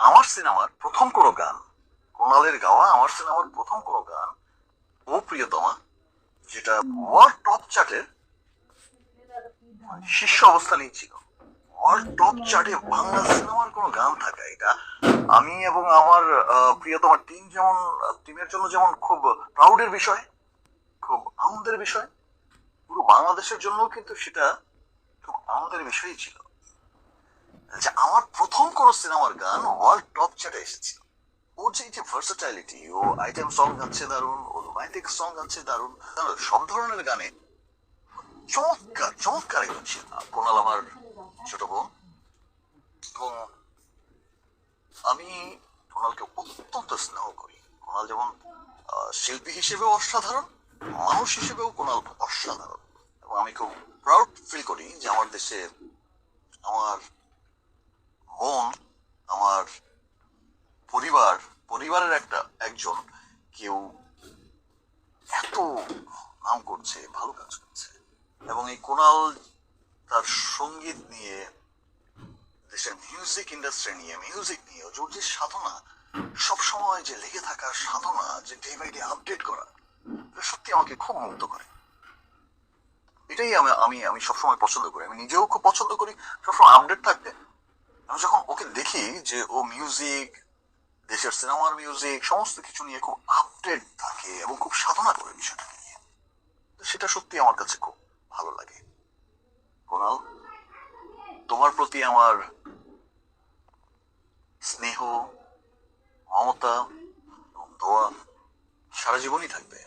আমার সিনেমার প্রথম কোনো গান, কোনালের গাওয়া আমার সিনেমার প্রথম কোনো গান ও প্রিয়তমা, যেটা ওয়ার্ল্ড টপ চার্টের শীর্ষ অবস্থানেই ছিল। ওয়ার্ল্ড টপ চার্টে বাংলা সিনেমার কোনো গান থাকা, এটা আমি এবং আমার প্রিয়তমা টিমের জন্য যেমন খুব প্রাউডের বিষয়, খুব আনন্দের বিষয়, পুরো বাংলাদেশের জন্য কিন্তু সেটা খুব আনন্দের বিষয়ই ছিল যে আমার প্রথম কোন সিনেমার গান ওয়ার্ল্ড টপ চার্টে এসেছিল। ওর যে ভার্সাটাইলিটি, ও আইটেম সং গাচ্ছে দারুণ, ও রোমান্টিক সং গাচ্ছে দারুণ, সব ধরনের গানে চমৎকার চমৎকার একজন ছিল। কোনাল আমার ছোট বোন, এবং আমি কোনালকে অত্যন্ত স্নেহ করি। কোনাল যেমন শিল্পী হিসেবেও অসাধারণ, মানুষ হিসেবেও কোনাল অসাধারণ, এবং আমি খুব প্রাউড ফিল করি যে আমার দেশে আমার বোন, আমার পরিবারের একজন কেউ এত নাম করছে, ভালো কাজ করছে। এবং এই কোনাল তার সঙ্গীত নিয়ে, দেশের মিউজিক ইন্ডাস্ট্রি নিয়ে, মিউজিক নিয়ে ওর যে সাধনা, সবসময় যে লেগে থাকার সাধনা, যে ডে বাই ডে আপডেট করা, সত্যি আমাকে খুব মুগ্ধ করে। এটাই আমি আমি আমি সবসময় পছন্দ করি, আমি নিজেও খুব পছন্দ করি সবসময় আপডেট থাকতে। আমি যখন ওকে দেখি যে ও মিউজিক, দেশের সিনেমার মিউজিক সমস্ত কিছু নিয়ে খুব আপডেট থাকে এবং খুব সাধনা করে বিষয়টাকে নিয়ে, সেটা সত্যি আমার কাছে খুব ভালো লাগে। কোনাল, তোমার প্রতি আমার স্নেহ, মমতা এবং দোয়া সারা জীবনই থাকবে।